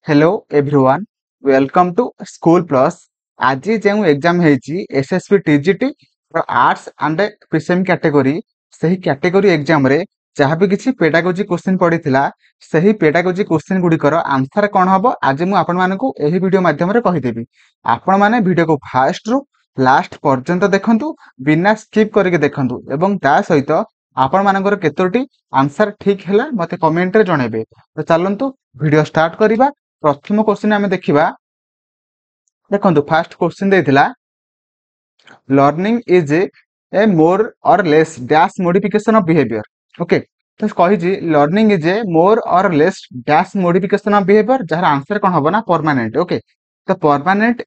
Hello everyone welcome to school plus आज जो exam है SSP TGT arts and PCM category सही category exam रे जहाँ भी किसी पेडागोजी क्वेश्चन पड़ीथिला सही पेडागोजी क्वेश्चन गुड़िकर आंसर कौन हम आज मुझे आपण मानकु एही वीडियो माध्यम रे कहिदेबी। आपण माने वीडियो को फास्ट रु लास्ट पर्यंत देखंतु बिना स्किप करके देखंतु एवं ता सहित आपण मानकर केतोटी आंसर ठीक हैला मते कमेंट रे जणेबे। तो चलंतु वीडियो स्टार्ट करिबा। प्रथम क्वेश्चन आमे देखिबा। देखंतु फास्ट क्वेश्चन देथिला learning is a more or less dash modification of behaviour. Okay तो कहि जी learning is a more or less dash modification of behaviour जहार आंसर कोन हबो ना परमानेंट। ओके तो परमानेंट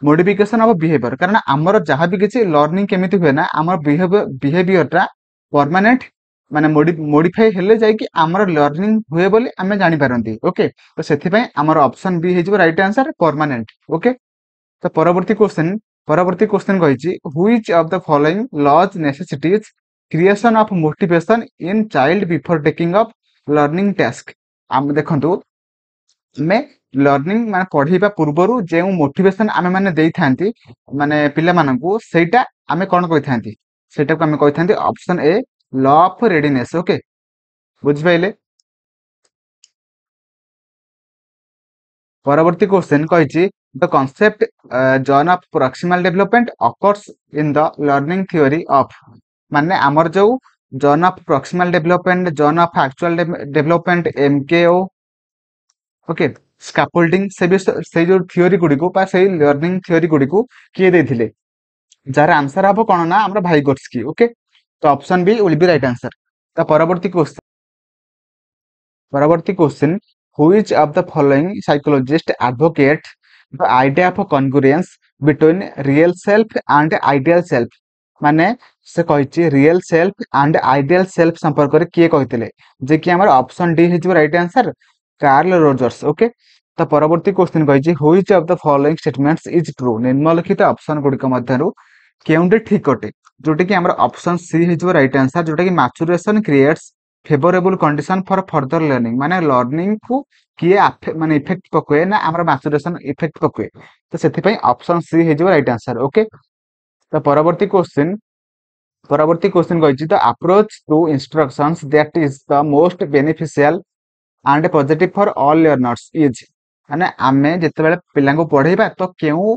मॉडिफिकेशन ऑफ बिहेवियर कारण हमर जहां भी किछि लर्निंग केमिति हुए ना हमर बिहेवियर टा परमानेंट माने मॉडिफाई हेले जाय कि हमर लर्निंग हुए बोली हमें जानि पारंती। ओके तो सेथि पय हमर ऑप्शन बी हेजो राइट आंसर परमानेंट। ओके तो परवर्ती क्वेश्चन कहिछि which of the following laws necessitates creation of motivation in child before taking up learning task. हम देखंतु में लर्निंग माने पढ़ीबा पूर्वरु जे मोटिवेशन आमे माने देई थांती माने पिला मानकू सेटा आमे कोन कहि थांती सेटा को आमे कहि थांती option A law of readiness. Okay बुझ पाइले। परवर्ती क्वेश्चन कहिछि the concept zone of proximal development occurs in the learning theory of माने हमर जो zone of proximal development zone of actual development MKO okay scaffolding से जो थ्योरी गुडी को पा से लर्निंग थ्योरी गुडी को किए देथिले जार आंसर हबो कोन ना हमरा भाइगोट्स्की। ओके तो option B will be right answer. तो परवर्ती question which of the following psychologist advocate the idea of congruence between real self and ideal self माने से कहिछि real self and ideal self संपर्क रे किए कहितले जे कि हमर ऑप्शन डी हेजो right answer Carl Rogers. Okay तो परवर्ती क्वेश्चन कहिछि which of the following statements is true निम्नलिखित ऑप्शन गुडी को मध्यरु केउंटे ठीक अटे जोटे कि हमर ऑप्शन सी हेजो राइट आंसर जोटे कि maturation creates favourable condition for further learning माने लर्निंग को किए माने इफेक्ट पकोए ना हमर मैच्योरेशन इफेक्ट पकोए तो सेति पई ऑप्शन सी हेजो राइट आंसर। ओके तो परवर्ती क्वेश्चन कहिछि the approach to instructions that is the most beneficial and positive for all learners is माने आमे जते बेले पिला को पढेबा तो केउ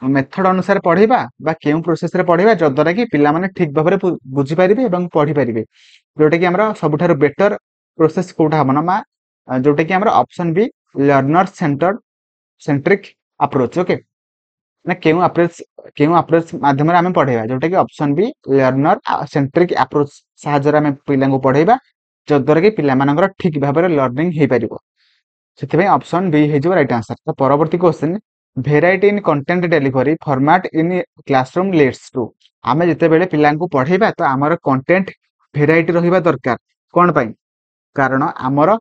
मेथड अनुसार पढ़ेबा बा केउ प्रोसेस रे पढ़ेबा जद्वारा कि पिला माने ठीक भाबरे बुझी पारिबे एवं पढ़ी पारिबे जोटा कि हमरा सबुठार बेटर प्रोसेस कोठा हबना मा जोटा कि हमरा option B learner centric approach. Okay ना केउ अप्रोच माध्यम रे हमें पढ़ेबा जोटा कि option B learner centric approach सहायता रे हमें पिला को पढ़ेबा जद्वारा कि पिला मानकर ठीक भाबरे लर्निंग हे पारिबो सेति पई ऑप्शन बी हे जो राइट आंसर। तो परवर्ती question variety in content delivery format in classroom leads to आमे जते बेले पिला को पढ़ेबा तो हमर कंटेंट भेराइटी रहिबा दरकार कोन पई कारण हमर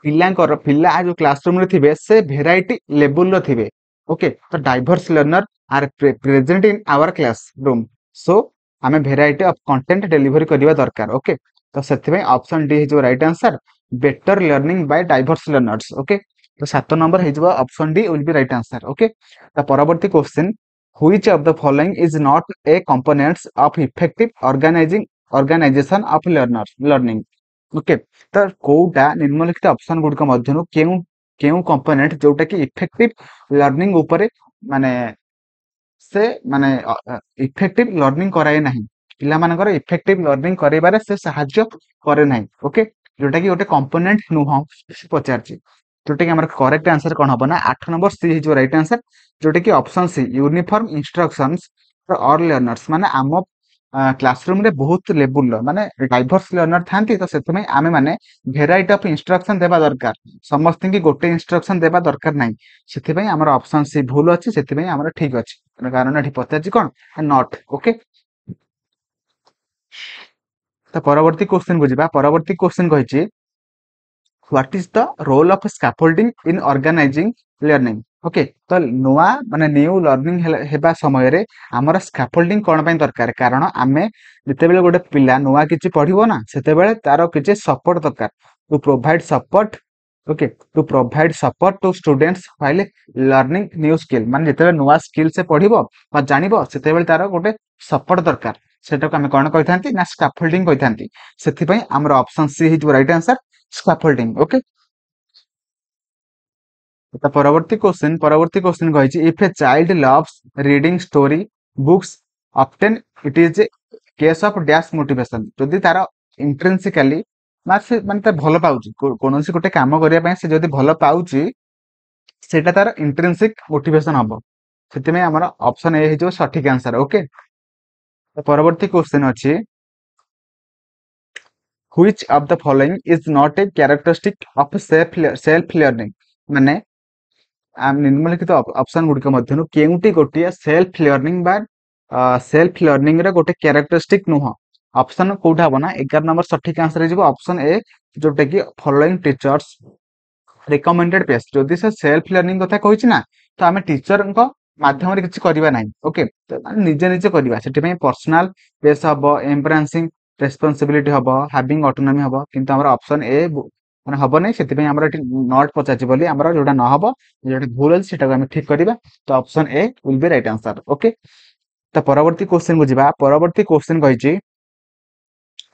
पिला जो क्लासरूम रे थिबे से भेराइटी लेवल रो थिबे। ओके तो diverse learner are present in our classroom so आमे भेराइटी ऑफ कंटेंट डिलीवरी करिबा दरकार। ओके तो सेति पई ऑप्शन डी जो right answer better learning by diverse learners. Okay तो 7 नंबर हे जबा option D will be right answer. Okay तो परवर्ती question which of the following is not a components of effective organisation of learning. Okay तो कोउटा निम्नलिखित option good को मध्यनु केउ कंपोनेंट जोटा कि इफेक्टिव लर्निंग ऊपर माने से माने इफेक्टिव लर्निंग कराए नाही पिला मानकर इफेक्टिव लर्निंग करेबारे से सहायता करे नाही। ओके जोटा कि गोटे कंपोनेंट नुह पचारची जोटा कि हमर करेक्ट आंसर कोन हबो ना 8 नंबर सी जो राइट आंसर जोटा कि option C uniform instructions for all learners माने आम क्लासरूम रे बहुत लेवल माने डाइवर्स लर्नर थांती तो सेते में आमे माने वेराइटी ऑफ इंस्ट्रक्शन देबा दरकार समस्त की गोटे इंस्ट्रक्शन देबा दरकार नाही सेते में हमर ऑप्शन सी भूल अछि सेते में हमर ठीक अछि कारण एठी पचारची कोन नॉट। ओके तो परवर्ती क्वेश्चन बुझिबा। परवर्ती क्वेश्चन कहिछि what is the role of scaffolding in organising learning. Okay तो नुआ माने न्यू लर्निंग हेबा समय रे हमर स्कैफोल्डिंग कोन पय दरकार कारण आमे जते बेले गोटे पिला नुआ किछि पढिबो ना सेते बेले तारो किछि सपोर्ट दरकार to provide support okay to provide support to students while learning new skill माने जेतेबेले नुआ स्किल से पढ़िबो बा जानिबो सेतेबेले तार गोटे सपोर्ट दरकार सेटाको आमे कोन कहिथांती ना स्कैफोल्डिंग कहिथांती सेति पई हमर ऑप्शन सी हिजो राइट आंसर स्कैफोल्डिंग ओके तो परवर्ती क्वेश्चन कहिछि if a child loves reading story books often it is a case of dash motivation जदि तार इंट्रिंसिकली माने ता भलो पाउची कोनोसी गोटे काम करिया पय से जदि भलो पाउची सेटा तार इंट्रिंसिक मोटिवेशन हबो सेति में हमर ऑप्शन ए हिजो सठिक आंसर ओके तो परवर्ती क्वेश्चन अछि which of the following is not a characteristic of self learning माने निम्नलिखित ऑप्शन गुड़िक मध्यनु केउटी गोटिए सेल्फ लर्निंग बा सेल्फ लर्निंग रे गोटे कैरेक्टरिस्टिक नुह ऑप्शन कोठा बना 11 नंबर सठिक आंसर हिजो ऑप्शन ए जोटा कि फॉलोइंग टीचर्स रिकमेंडेड पेज जदि से सेल्फ लर्निंग कथा कहिछि ना तो आमे टीचर को माध्यम रे किछि करिवा नै ओके निजे निजे करिवा सेति में पर्सनल पेज हबो एम्ब्रेसिंग रेस्पोंसिबिलिटी हबो हैविंग ऑटोनॉमी हबो किंतु हमर ऑप्शन ए माने हबो नै सेति में हमर नॉट पचाछि बोली हमर जोटा न हबो जोटा भूल अछि सेटा को आमे ठीक करिवा तो option A will be right answer okay तो परवर्ती क्वेश्चन को जिबा परवर्ती question कहिछि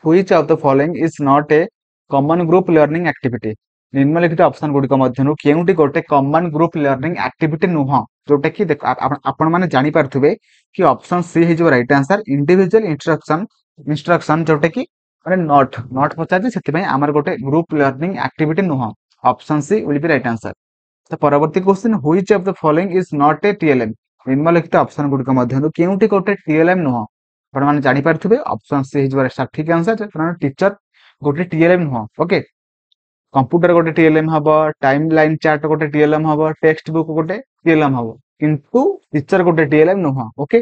which of the following is not a common group learning activity निम्नलिखित ऑप्शन गुड़िक मध्यनु केउटी गोटे कॉमन ग्रुप लर्निंग एक्टिविटी नुह जोटा कि देख आपण माने जानि पारथुबे कि ऑप्शन सी हिजो राइट आंसर इंडिविजुअल इंस्ट्रक्शन जोटा कि माने नॉट पचाछि सेति पय हमर गोटे ग्रुप लर्निंग एक्टिविटी नुह option C will be right answer तो परवर्ती question which of the following is not a TLM निम्नलिखित ऑप्शन गुड़िक मध्यनु केउटी गोटे टीएलएम नुह आपण माने जानि पारथुबे ऑप्शन सी हिजो सठिक आंसर कारण टीचर गोटे टीएलएम नुह ओके कंप्यूटर गोटे टीएलएम हबो टाइमलाइन चार्ट गोटे टीएलएम हबो टेक्स्ट बुक गोटे टीएलएम हबो किंतु टीचर गोटे टीएलएम नुह ओके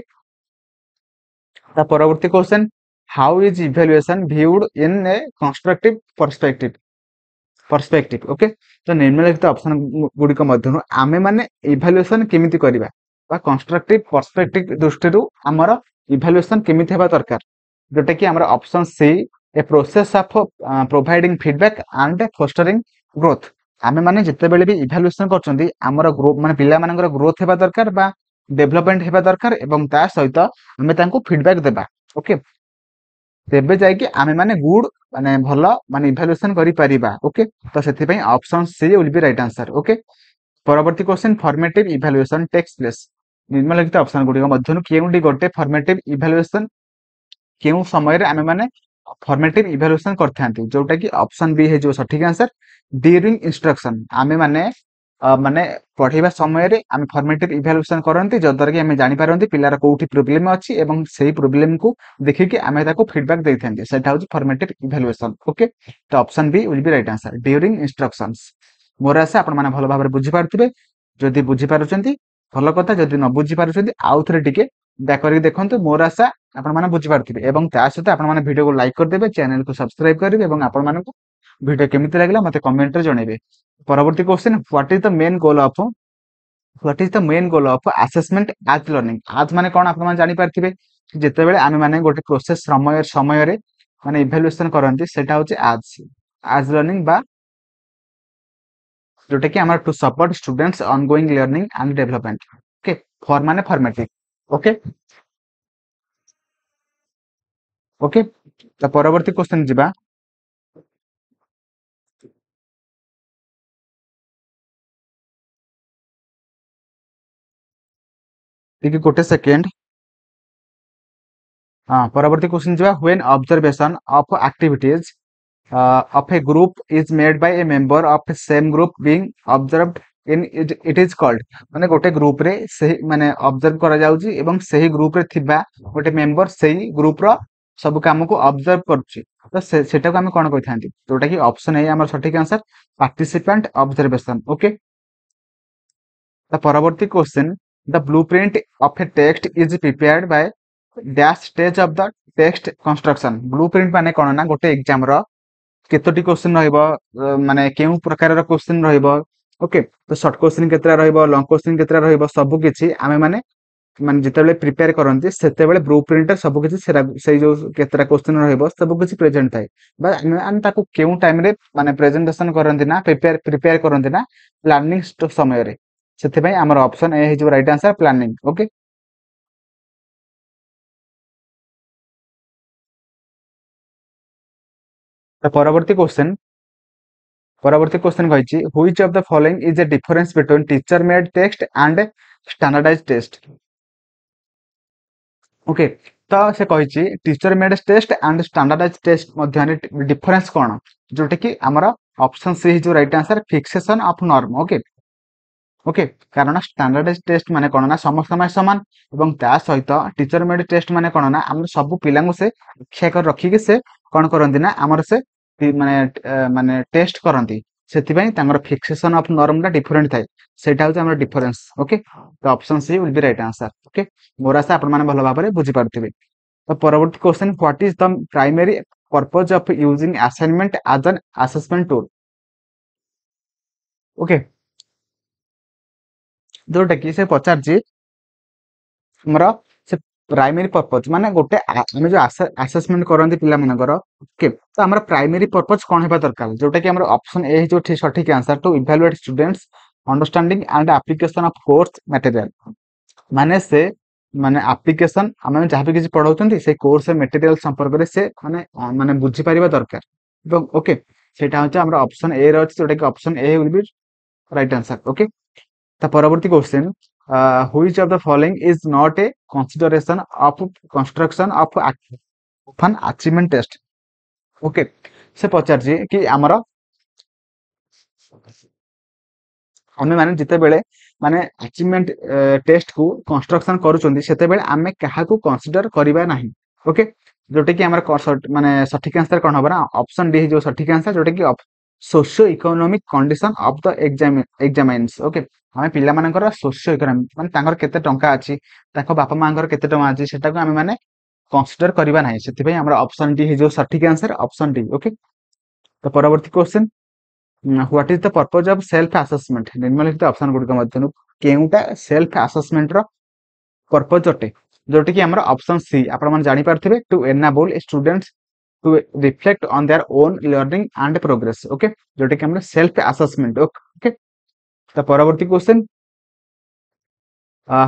ता परवर्ती question how is evaluation viewed in A constructive perspective okay तो निम्नलिखित ऑप्शन गुड़िक मध्यनु आमे माने इवैल्यूएशन केमिति करिबा बा कंस्ट्रक्टिव पर्सपेक्टिव दृष्टि हमर इवैल्यूएशन केमिति हेबा दरकार जोटा कि हमर option C a process of providing feedback and fostering growth आमे माने जते बेले भी इवैल्यूएशन करचंदी हमर ग्रोथ माने पिला मानकर ग्रोथ हेबा दरकार बा डेवलपमेंट हेबा दरकार एवं ता सहित आमे तांको फीडबैक देबा ओके तेबे जाय कि आमे माने गुड माने भलो माने इवैल्यूएशन करि परिबा ओके तो सेति पय option C will be right answer okay परवर्ती question formative evaluation takes place निम्नलिखित ऑप्शन गुडी मध्यनु केउडी गोटे फॉर्मेटिव इवैल्यूएशन केउ समय रे आमे माने फॉर्मेटिव इवैल्यूएशन करथांती जोटा कि ऑप्शन बी है जो सठिक आंसर ड्यूरिंग इंस्ट्रक्शन आमे माने माने पढ़ेबा समय रे आमे फॉर्मेटिव इवैल्यूएशन करंती जदर कि आमे जानि पारंती पिलार कोउठी प्रॉब्लम अछि एवं सेही प्रॉब्लम को देखि कि आमे ताको फीडबैक दैथांती सेटा होची फॉर्मेटिव इवैल्यूएशन ओके तो option B will be right answer during instructions मोर आशा आपण माने भलो भाबरे बुझि पारथिबे जदि बुझि पारुचंती भलो कथा जदि न बुझि पारुचंती आउ थरे टिके बैक करी देखंतु मोर आशा आपण माने बुझि पारथिबे एवं ता सहित आपण माने वीडियो को लाइक कर देबे चैनल को सब्सक्राइब करिवे एवं आपण मानकु वीडियो केमिति लागला मते कमेंट रे जणेबे परवर्ती question what is the main goal of assessment as learning आज माने कोन आपण माने जानि पारथिबे जेते बेले आमे माने गोटे प्रोसेस समय रे माने इवैल्यूएशन करंती सेटा होचे आज लर्निंग बा जोटा कि हमर to support students ongoing learning and development okay for माने फॉर्मेटिव ओके ओके तो परवर्ती क्वेश्चन जिबा ठीक गोटे सेकेंड हाँ परवर्ती क्वेश्चन जिबा when observation of activities of a group is made by a member of the same group being observed in it is called माने गोटे ग्रुप रे सही माने ऑब्जर्व करा जाउची एवं सही ग्रुप रे थिबा गोटे मेंबर सही ग्रुप रो सब काम को ऑब्जर्व करची तो सेटा को हम कोन कहिथांती जोटा कि ऑप्शन ए हमर सठिक answer participant observation okay the परवर्ती question the blueprint of a text is prepared by dash stage of the text construction blueprint माने कोन ना गोटे एग्जाम रो केतोटी क्वेश्चन रहइबो माने केउ प्रकार रो क्वेश्चन रहइबो ओके तो शॉर्ट क्वेश्चन केतरा रहइबो लॉन्ग क्वेश्चन केतरा रहइबो सब किछि आमे माने ମାନେ ଯେତେବେଳେ ପ୍ରିପେୟାର କରନ୍ତି ସେତେବେଳେ ବ୍ଲୁ ପ୍ରିଣ୍ଟରେ ସବୁ କିଛି ସେଇ ଯୋଉ କେତେଟା କ୍ୱେଶ୍ଚିନ୍ ରହିବ ସବୁ କିଛି ପ୍ରେଜେଣ୍ଟ ଥାଏ। ବା ଆମେ ତାକୁ କେଉଁ ଟାଇମରେ ମାନେ ପ୍ରେଜେଣ୍ଟେସନ କରନ୍ତି ନା ପ୍ରିପେୟାର କରନ୍ତି ନା ପ୍ଲାନିଂ ସମୟରେ। ସେଥିପାଇଁ ଆମର ଅପସନ ଏ ହେଇଯିବ ରାଇଟ୍ ଆନ୍ସର ପ୍ଲାନିଂ। ଓକେ। ତ ପରବର୍ତ୍ତୀ କ୍ୱେଶ୍ଚନ କହିଛି which of the following is a difference between teacher made text and standardized test। Okay. ତ ସେ କହିଛି teacher made test and standardize test ମଧ୍ୟରେ ଡିଫରେନ୍ସ କଣ, ଯୋଉଟା କି ଆମର ଅପସନ ସି ହେଇଯିବ right answer fixation of norm. Okay. Okay. କାରଣ ଷ୍ଟାଣ୍ଡାର୍ଡାଇଜ ଟେଷ୍ଟ ମାନେ କଣ ନା ସମସ୍ତ ପାଇଁ ସମାନ, ଏବଂ ତା ସହିତ ଟିଚର ମେଡ୍ ଟେଷ୍ଟ ମାନେ କଣ ନା ଆମର ସବୁ ପିଲାଙ୍କୁ ସେ ଶିକ୍ଷା କରି ରଖିକି ସେ କଣ କରନ୍ତି ନା ଆମର ସେ ମାନେ ମାନେ ଟେଷ୍ଟ କରନ୍ତି। ସେଥିପାଇଁ ତାଙ୍କର ଫିକ୍ସେସନ ଅଫ ନର୍ମ ଟା ଡିଫରେଣ୍ଟ ଥାଏ। ସେଇଟା ହଉଛି ଆମର ଡିଫରେନ୍ସ। ଓକେ। ତ option C will be right answer. Okay. ମୋର ଆଶା ଆପଣ ମାନେ ଭଲ ଭାବରେ ବୁଝିପାରୁଥିବେ। ତ ପରବର୍ତ୍ତୀ question what is the primary purpose of using assignment ଆଜ ଆନ୍ ଆସେସମେଣ୍ଟ ଟୁଲ। ଓକେ। ଯୋଉଟା କି ସେ ପଚାରିଛି ଆମର ସେ ପ୍ରାଇମେରୀ ପର୍ପଜ ମାନେ ଗୋଟେ ଆମେ ଯୋଉ ଆସେସମେଣ୍ଟ କରନ୍ତି ପିଲାମାନଙ୍କର। ଓକେ। ତ ଆମର ପ୍ରାଇମେରୀ ପର୍ପଜ କଣ ହେବା ଦରକାର, ଯୋଉଟା କି ଆମର ଅପସନ ଏ ହେଇଯିବ ସଠିକ answer to evaluate students understanding and application of course material. ମାନେ ସେ ମାନେ ଆପ୍ଲିକେସନ ଆମେ ଯାହା ବି କିଛି ପଢଉଛନ୍ତି ସେଇ କୋର୍ସ ମେଟେରିଆଲ ସମ୍ପର୍କରେ ସେ ମାନେ ମାନେ ବୁଝିପାରିବା ଦରକାର। ଏବଂ ଓକେ ସେଇଟା ହଉଛି ଆମର ଅପସନ ଏ ରେ ଅଛି, ଯୋଉଟା କି option A will be right answer. Okay. ତା ପରବର୍ତ୍ତୀ question which of the following is not a consideration of construction of an achievement test। Okay. ସେ ପଚାରିଛି କି ଆମର ଆମେ ମାନେ ଯେତେବେଳେ ମାନେ ଆଚିଭମେଣ୍ଟ ଟେଷ୍ଟ କୁ କନଷ୍ଟ୍ରକ୍ସନ କରୁଛନ୍ତି ସେତେବେଳେ ଆମେ କାହାକୁ କନସିଡର କରିବା ନାହିଁ। ଓକେ। ଯୋଉଟା କି ଆମର ମାନେ ସଠିକ ଆନ୍ସର କଣ ହବ ନା ଅପସନ ଡି ହେଇଯିବ ସଠିକ ଆନ୍ସର, ଯୋଉଟା କି socio economic condition of the examinees. Okay. ଆମେ ପିଲାମାନଙ୍କର ସୋସିଓ ଇକୋନୋମିକ ମାନେ ତାଙ୍କର କେତେ ଟଙ୍କା ଅଛି, ତାଙ୍କ ବାପା ମାଙ୍କର କେତେ ଟଙ୍କା ଅଛି ସେଟାକୁ ଆମେ ମାନେ କନସିଡର କରିବା ନାହିଁ। ସେଥିପାଇଁ ଆମର ଅପସନ ଡି ହେଇଯିବ ସଠିକ ଆନ୍ସର ଅପସନ ଡି। ଓକେ। ତ ପରବର୍ତ୍ତୀ question what is the purpose of self assessment. ନିମ୍ନଲିଖିତ ଅପସନ ଗୁଡିକ ମଧ୍ୟରୁ କେଉଁଟା ସେଲ୍ଫ ଆସେସମେଣ୍ଟର ପର୍ପଜ ଅଟେ, ଯୋଉଟା କି ଆମର ଅପସନ ସି ଆପଣ ମାନେ ଜାଣିପାରୁଥିବେ to enable students to reflect on their own learning and progress. Okay. ଯୋଉଟା କି ଆମର ସେଲ୍ଫ ଆସେସମେଣ୍ଟ। ଓକେ। ତ ପରବର୍ତ୍ତୀ question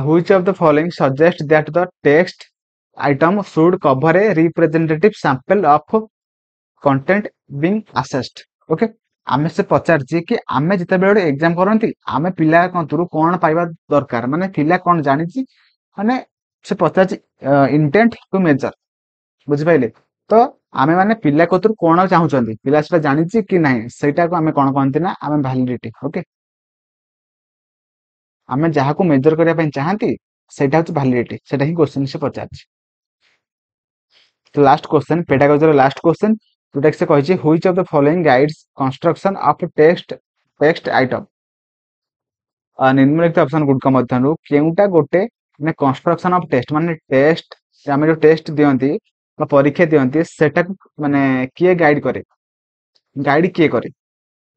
which of the following suggest that the text item should cover a representative sample of content being assessed। Okay. ଆମେ ସେ ପଚାରିଛି କି ଆମେ ଯେତେବେଳେ ଗୋଟେ ଏକ୍ଜାମ କରନ୍ତି ଆମେ ପିଲା କନ୍ତରୁ କଣ ପାଇବା ଦରକାର, ମାନେ ପିଲା କଣ ଜାଣିଛି, ମାନେ ସେ ପଚାରିଛି ଇଣ୍ଟେଣ୍ଟ ଟୁ ମେଜର। ବୁଝିପାରିଲେ? ତ ଆମେ ମାନେ ପିଲା କତରୁ କଣ ଚାହୁଁଛନ୍ତି, ପିଲା ସେଟା ଜାଣିଛି କି ନାହିଁ, ସେଇଟାକୁ ଆମେ କଣ କହନ୍ତି ନା ଆମେ ଭ୍ୟାଲିଡିଟି। ଓକେ। ଆମେ ଯାହାକୁ ମେଜର କରିବା ପାଇଁ ଚାହାନ୍ତି ସେଇଟା ହଉଛି ଭ୍ୟାଲିଡିଟି। ସେଟା ହିଁ କ୍ୱେଶ୍ଚନ ସେ ପଚାରିଛି। ଲାଷ୍ଟ କ୍ୱେଶ୍ଚନ ପେଡାଗୋଜିର ଲାଷ୍ଟ କ୍ୱେଶ୍ଚନ, ଯୋଉଟା କି ସେ କହିଛି which of the following guides construction of text item। ନିମ୍ନଲିଖିତ ଅପସନ ଗୁଡିକ ମଧ୍ୟରୁ କେଉଁଟା ଗୋଟେ ମାନେ କନଷ୍ଟ୍ରକ୍ସନ ଅଫ ଟେଷ୍ଟ ମାନେ ଟେଷ୍ଟ ଆମେ ଯୋଉ ଟେଷ୍ଟ ଦିଅନ୍ତି ବା ପରୀକ୍ଷା ଦିଅନ୍ତି ସେଟାକୁ ମାନେ କିଏ ଗାଇଡ କରେ, ଗାଇଡ କିଏ କରେ,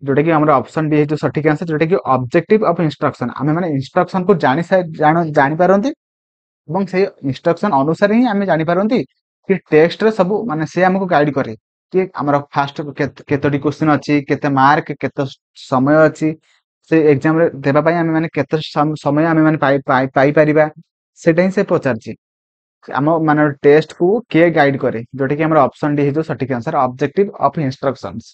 ଯୋଉଟା କି ଆମର ଅପସନ ଡି ହେଇଯିବ ସଠିକ ଆନ୍ସର, ଯୋଉଟା କି ଅବଜେକ୍ଟିଭ ଅଫ ଇନଷ୍ଟ୍ରକ୍ସନ। ଆମେ ମାନେ ଇନଷ୍ଟ୍ରକ୍ସନ କୁ ଜାଣିପାରନ୍ତି ଏବଂ ସେଇ ଇନଷ୍ଟ୍ରକ୍ସନ ଅନୁସାରେ ହିଁ ଆମେ ଜାଣିପାରନ୍ତି କି ଟେଷ୍ଟରେ ସବୁ ମାନେ ସେ ଆମକୁ ଗାଇଡ କରେ କି ଆମର ଫାଷ୍ଟ କେତୋଟି କ୍ୱେଶ୍ଚିନ ଅଛି, କେତେ ମାର୍କ, କେତେ ସମୟ ଅଛି ସେ ଏକ୍ଜାମ ରେ ଦେବା ପାଇଁ, ଆମେ ମାନେ କେତେ ସମୟ ଆମେ ମାନେ ପାଇପାରିବା ସେଇଟା ହିଁ ସେ ପଚାରିଛି। ଆମ ମାନେ ଟେଷ୍ଟ କୁ କିଏ ଗାଇଡ କରେ, ଯୋଉଟା କି ଆମର ଅପସନ ଡି ହେଇଯିବ ସଠିକ answer objective of instructions.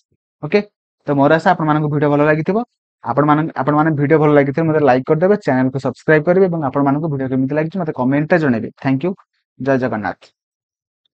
Okay. ତ ମୋର ଆଶା ଆପଣମାନଙ୍କୁ ଭିଡିଓ ଭଲ ଲାଗିଥିବ। ଆପଣମାନେ ଭିଡିଓ ଭଲ ଲାଗିଥିଲେ ମତେ ଲାଇକ୍ କରିଦେବେ, ଚ୍ୟାନେଲକୁ ସବସ୍କ୍ରାଇବ କରିବେ ଏବଂ ଆପଣମାନଙ୍କୁ ଭିଡିଓ କେମିତି ଲାଗିଛି ମତେ କମେଣ୍ଟରେ ଜଣେଇବେ। Thank you. ଜୟ ଜଗନ୍ନାଥ।